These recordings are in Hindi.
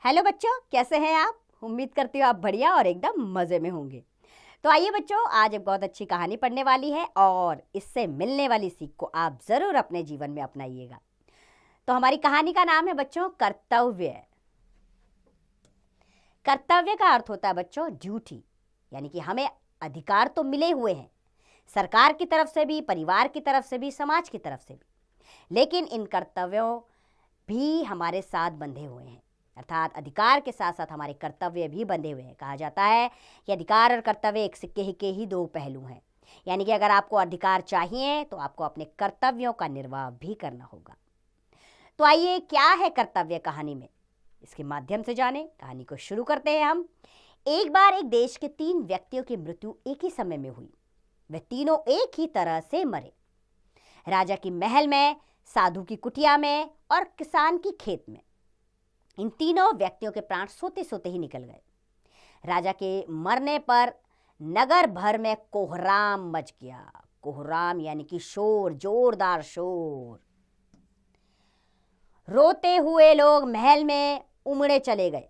हेलो बच्चों, कैसे हैं आप? उम्मीद करती हूँ आप बढ़िया और एकदम मज़े में होंगे। तो आइए बच्चों, आज एक बहुत अच्छी कहानी पढ़ने वाली है और इससे मिलने वाली सीख को आप ज़रूर अपने जीवन में अपनाइएगा। तो हमारी कहानी का नाम है बच्चों कर्तव्य। कर्तव्य का अर्थ होता है बच्चों ड्यूटी, यानी कि हमें अधिकार तो मिले हुए हैं, सरकार की तरफ से भी, परिवार की तरफ से भी, समाज की तरफ से भी, लेकिन इन कर्तव्यों भी हमारे साथ बंधे हुए हैं। अर्थात अधिकार के साथ साथ हमारे कर्तव्य भी बंधे हुए हैं। कहा जाता है कि अधिकार और कर्तव्य एक सिक्के के ही दो पहलू हैं, यानी कि अगर आपको अधिकार चाहिए तो आपको अपने कर्तव्यों का निर्वाह भी करना होगा। तो आइए, क्या है कर्तव्य कहानी में, इसके माध्यम से जाने। कहानी को शुरू करते हैं हम। एक बार एक देश के 3 व्यक्तियों की मृत्यु एक ही समय में हुई। वे तीनों एक ही तरह से मरे। राजा की महल में, साधु की कुटिया में और किसान की खेत में। इन तीनों व्यक्तियों के प्राण सोते सोते ही निकल गए। राजा के मरने पर नगर भर में कोहराम मच गया। कोहराम यानी कि शोर, जोरदार शोर। रोते हुए लोग महल में उमड़े चले गए।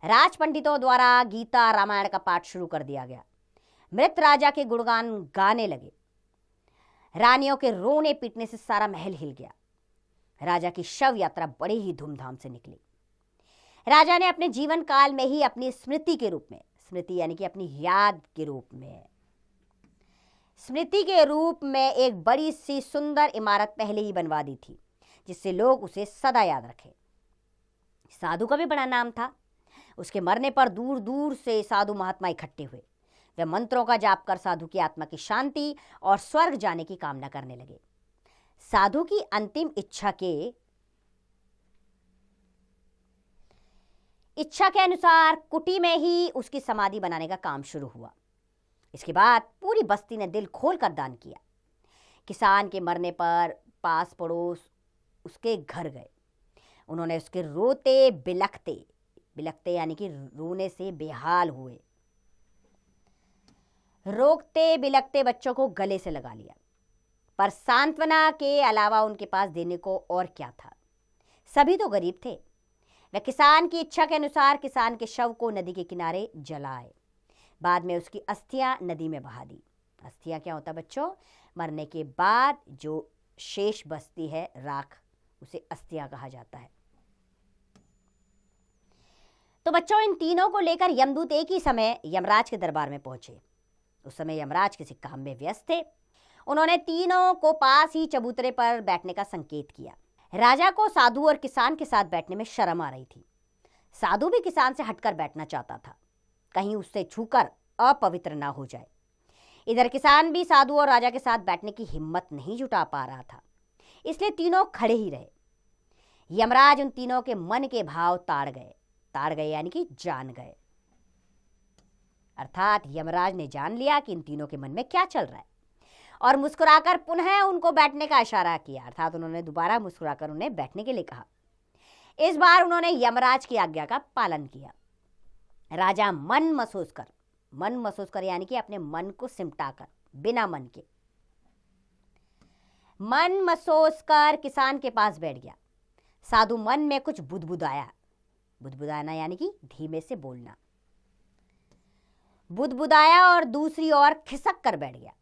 राज पंडितों द्वारा गीता रामायण का पाठ शुरू कर दिया गया। मृत राजा के गुणगान गाने लगे। रानियों के रोने पीटने से सारा महल हिल गया। राजा की शव यात्रा बड़े ही धूमधाम से निकली। राजा ने अपने जीवन काल में ही अपनी स्मृति के रूप में, स्मृति यानी कि अपनी याद के रूप में, स्मृति के रूप में एक बड़ी सी सुंदर इमारत पहले ही बनवा दी थी, जिससे लोग उसे सदा याद रखें। साधु का भी बड़ा नाम था। उसके मरने पर दूर दूर से साधु महात्मा इकट्ठे हुए। वे मंत्रों का जाप कर साधु की आत्मा की शांति और स्वर्ग जाने की कामना करने लगे। साधु की अंतिम इच्छा के अनुसार कुटी में ही उसकी समाधि बनाने का काम शुरू हुआ। इसके बाद पूरी बस्ती ने दिल खोलकर दान किया। किसान के मरने पर पास पड़ोस उसके घर गए। उन्होंने उसके रोते बिलखते यानी कि रोने से बेहाल हुए, रोकते बिलखते बच्चों को गले से लगा लिया। पर सांत्वना के अलावा उनके पास देने को और क्या था? सभी तो गरीब थे। वे किसान की इच्छा के अनुसार किसान के शव को नदी के किनारे जलाए। बाद में उसकी अस्थियां नदी में बहा दी। अस्थियां क्या होता बच्चों? मरने के बाद जो शेष बचती है राख, उसे अस्थियां कहा जाता है। तो बच्चों, इन तीनों को लेकर यमदूत एक ही समय यमराज के दरबार में पहुंचे। उस समय यमराज किसी काम में व्यस्त थे। उन्होंने तीनों को पास ही चबूतरे पर बैठने का संकेत किया। राजा को साधु और किसान के साथ बैठने में शर्म आ रही थी। साधु भी किसान से हटकर बैठना चाहता था, कहीं उससे छूकर अपवित्र ना हो जाए। इधर किसान भी साधु और राजा के साथ बैठने की हिम्मत नहीं जुटा पा रहा था, इसलिए तीनों खड़े ही रहे। यमराज उन तीनों के मन के भाव ताड़ गए यानी कि जान गए। अर्थात यमराज ने जान लिया कि इन तीनों के मन में क्या चल रहा है और मुस्कुराकर पुनः उनको बैठने का इशारा किया। अर्थात उन्होंने दोबारा मुस्कुराकर उन्हें बैठने के लिए कहा। इस बार उन्होंने यमराज की आज्ञा का पालन किया। राजा मन महसूस कर यानी कि अपने मन को सिमटाकर, बिना मन के मन महसूस कर किसान के पास बैठ गया। साधु मन में कुछ बुदबुदाना यानी कि धीमे से बोलना, बुदबुदाया और दूसरी ओर खिसक कर बैठ गया।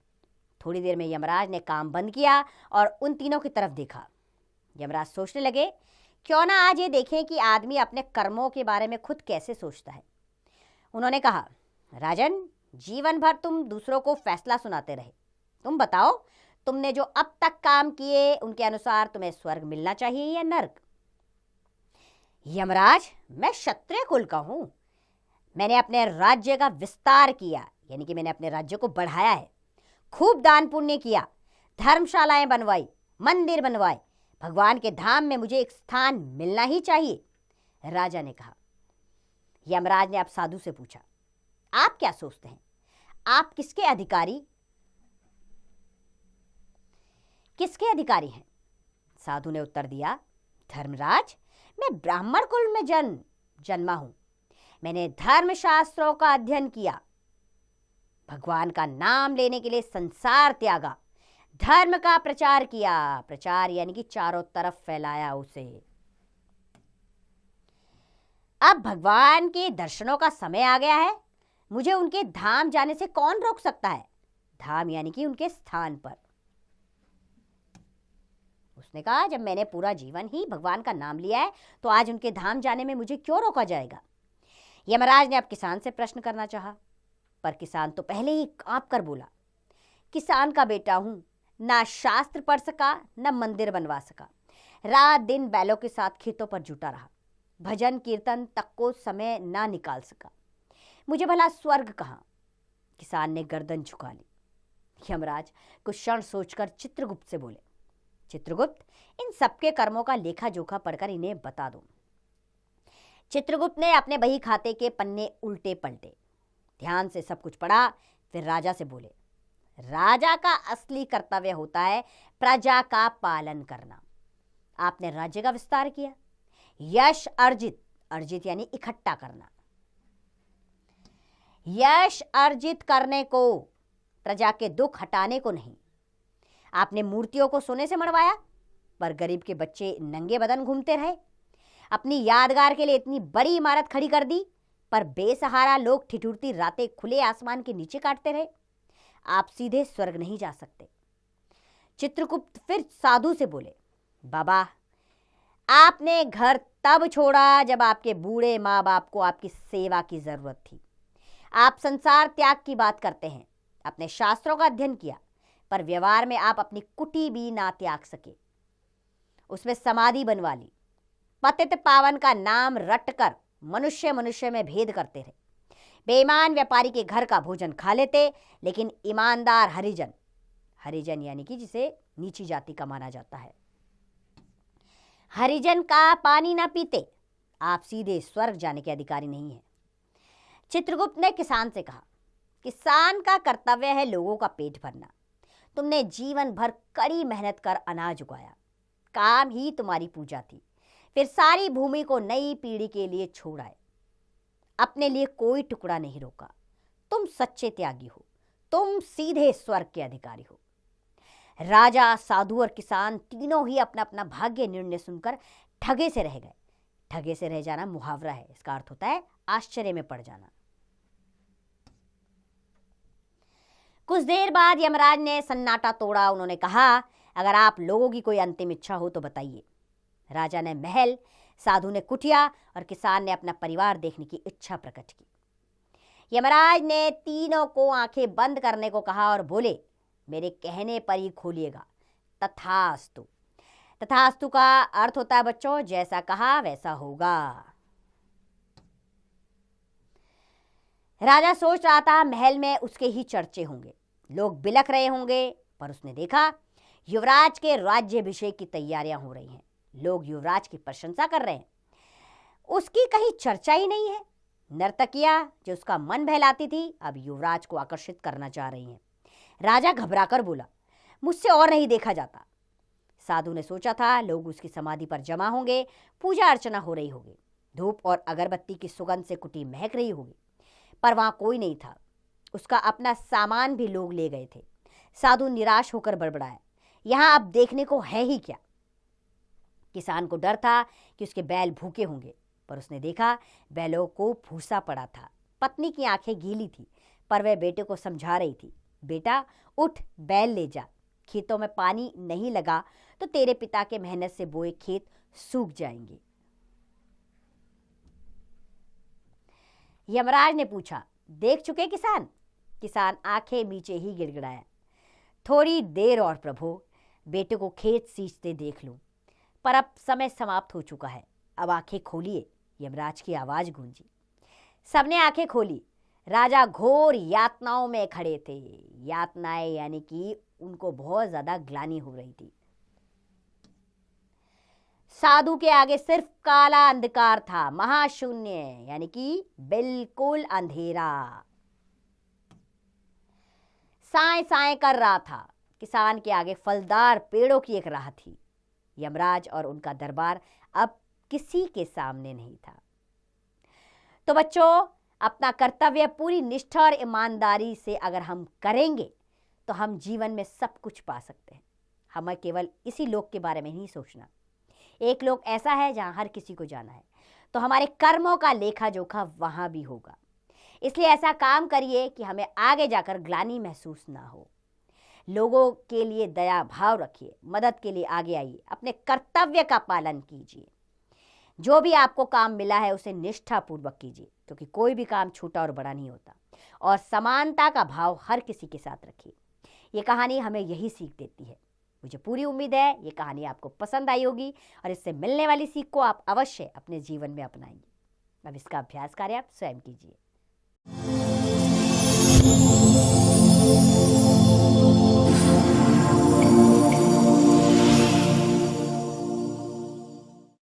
थोड़ी देर में यमराज ने काम बंद किया और उन तीनों की तरफ देखा। यमराज सोचने लगे, क्यों ना आज ये देखें कि आदमी अपने कर्मों के बारे में खुद कैसे सोचता है। उन्होंने कहा, राजन, जीवन भर तुम दूसरों को फैसला सुनाते रहे। तुम बताओ, तुमने जो अब तक काम किए उनके अनुसार तुम्हें स्वर्ग मिलना चाहिए या नर्क? यमराज, मैं क्षत्रिय कुल का हूं। मैंने अपने राज्य का विस्तार किया, यानी कि मैंने अपने राज्य को बढ़ाया है। खूब दान पुण्य किया, धर्मशालाएं बनवाई, मंदिर बनवाए। भगवान के धाम में मुझे एक स्थान मिलना ही चाहिए, राजा ने कहा। यमराज ने अब साधु से पूछा, आप क्या सोचते हैं? आप किसके अधिकारी हैं? साधु ने उत्तर दिया, धर्मराज, मैं ब्राह्मण कुल में जन्मा हूं। मैंने धर्मशास्त्रों का अध्ययन किया, भगवान का नाम लेने के लिए संसार त्यागा, धर्म का प्रचार किया। प्रचार यानी कि चारों तरफ फैलाया उसे। अब भगवान के दर्शनों का समय आ गया है, मुझे उनके धाम जाने से कौन रोक सकता है। धाम यानी कि उनके स्थान पर। उसने कहा, जब मैंने पूरा जीवन ही भगवान का नाम लिया है तो आज उनके धाम जाने में मुझे क्यों रोका जाएगा। यमराज ने अब किसान से प्रश्न करना चाहा, पर किसान तो पहले ही कांप कर बोला, किसान का बेटा हूं, ना शास्त्र पढ़ सका न मंदिर बनवा सका, रात दिन बैलों के साथ खेतों पर जुटा रहा, भजन कीर्तन तक को समय ना निकाल सका, मुझे भला स्वर्ग कहाँ। किसान ने गर्दन झुका ली। यमराज कुछ क्षण सोचकर चित्रगुप्त से बोले, चित्रगुप्त, इन सबके कर्मों का लेखा जोखा पढ़कर इन्हें बता दो। चित्रगुप्त ने अपने बही खाते के पन्ने उल्टे पलटे, ध्यान से सब कुछ पढ़ा, फिर राजा से बोले, राजा का असली कर्तव्य होता है प्रजा का पालन करना। आपने राज्य का विस्तार किया, यश अर्जित, अर्जित यानी इकट्ठा करना, यश अर्जित करने को, प्रजा के दुख हटाने को नहीं। आपने मूर्तियों को सोने से मढ़वाया, पर गरीब के बच्चे नंगे बदन घूमते रहे। अपनी यादगार के लिए इतनी बड़ी इमारत खड़ी कर दी, पर बेसहारा लोग ठिठुरती रातें खुले आसमान के नीचे काटते रहे। आप सीधे स्वर्ग नहीं जा सकते। चित्रगुप्त फिर साधु से बोले, बाबा, आपने घर तब छोड़ा जब आपके बूढ़े माँ बाप को आपकी सेवा की जरूरत थी। आप संसार त्याग की बात करते हैं, अपने शास्त्रों का अध्ययन किया, पर व्यवहार में आप अपनी कुटी भी ना त्याग सके, उसमें समाधि बनवा ली। पतित पावन का नाम रटकर मनुष्य मनुष्य में भेद करते रहे। बेईमान व्यापारी के घर का भोजन खा लेते, लेकिन ईमानदार हरिजन, हरिजन यानी कि जिसे नीची जाति का माना जाता है, हरिजन का पानी ना पीते। आप सीधे स्वर्ग जाने के अधिकारी नहीं हैं। चित्रगुप्त ने किसान से कहा, किसान का कर्तव्य है लोगों का पेट भरना। तुमने जीवन भर कड़ी मेहनत कर अनाज उगाया, काम ही तुम्हारी पूजा थी, फिर सारी भूमि को नई पीढ़ी के लिए छोड़ आए, अपने लिए कोई टुकड़ा नहीं रोका। तुम सच्चे त्यागी हो, तुम सीधे स्वर्ग के अधिकारी हो। राजा, साधु और किसान तीनों ही अपना अपना भाग्य निर्णय सुनकर ठगे से रह गए। ठगे से रह जाना मुहावरा है, इसका अर्थ होता है आश्चर्य में पड़ जाना। कुछ देर बाद यमराज ने सन्नाटा तोड़ा। उन्होंने कहा, अगर आप लोगों की कोई अंतिम इच्छा हो तो बताइए। राजा ने महल, साधु ने कुटिया और किसान ने अपना परिवार देखने की इच्छा प्रकट की। यमराज ने तीनों को आंखें बंद करने को कहा और बोले, मेरे कहने पर ही खोलिएगा। तथास्तु। तथास्तु का अर्थ होता है बच्चों, जैसा कहा वैसा होगा। राजा सोच रहा था महल में उसके ही चर्चे होंगे, लोग बिलख रहे होंगे, पर उसने देखा युवराज के राज्याभिषेक की तैयारियां हो रही हैं। लोग युवराज की प्रशंसा कर रहे हैं, उसकी कहीं चर्चा ही नहीं है। नर्तकियां जो उसका मन बहलाती थी, अब युवराज को आकर्षित करना चाह रही हैं। राजा घबराकर बोला, मुझसे और नहीं देखा जाता। साधु ने सोचा था लोग उसकी समाधि पर जमा होंगे, पूजा अर्चना हो रही होगी, धूप और अगरबत्ती की सुगंध से कुटी महक रही होगी, पर वहां कोई नहीं था। उसका अपना सामान भी लोग ले गए थे। साधु निराश होकर बड़बड़ाया, यहां अब देखने को है ही क्या। किसान को डर था कि उसके बैल भूखे होंगे, पर उसने देखा बैलों को भूसा पड़ा था। पत्नी की आंखें गीली थी, पर वह बेटे को समझा रही थी, बेटा उठ, बैल ले जा, खेतों में पानी नहीं लगा तो तेरे पिता के मेहनत से बोए खेत सूख जाएंगे। यमराज ने पूछा, देख चुके किसान? किसान आंखें नीचे ही गिड़गिड़ाया, थोड़ी देर और प्रभु, बेटे को खेत सींचते देख लूं, पर अब समय समाप्त हो चुका है, अब आंखें खोलिए। यमराज की आवाज गूंजी। सबने आंखें खोली। राजा घोर यातनाओं में खड़े थे। यातनाएं यानी कि उनको बहुत ज्यादा ग्लानि हो रही थी। साधु के आगे सिर्फ काला अंधकार था, महाशून्य यानी कि बिल्कुल अंधेरा। साए साए कर रहा था। किसान के आगे फलदार पेड़ों की एक राह थी। यमराज और उनका दरबार अब किसी के सामने नहीं था। तो बच्चों, अपना कर्तव्य पूरी निष्ठा और ईमानदारी से अगर हम करेंगे तो हम जीवन में सब कुछ पा सकते हैं। हमें केवल इसी लोक के बारे में नहीं सोचना। एक लोक ऐसा है जहां हर किसी को जाना है। तो हमारे कर्मों का लेखा जोखा वहां भी होगा। इसलिए ऐसा काम करिए कि हमें आगे जाकर ग्लानि महसूस ना हो। लोगों के लिए दया भाव रखिए, मदद के लिए आगे आइए, अपने कर्तव्य का पालन कीजिए। जो भी आपको काम मिला है उसे निष्ठापूर्वक कीजिए, क्योंकि कोई भी काम छोटा और बड़ा नहीं होता। और समानता का भाव हर किसी के साथ रखिए। ये कहानी हमें यही सीख देती है। मुझे पूरी उम्मीद है ये कहानी आपको पसंद आई होगी और इससे मिलने वाली सीख को आप अवश्य अपने जीवन में अपनाएंगे। अब इसका अभ्यास कार्य आप स्वयं कीजिए।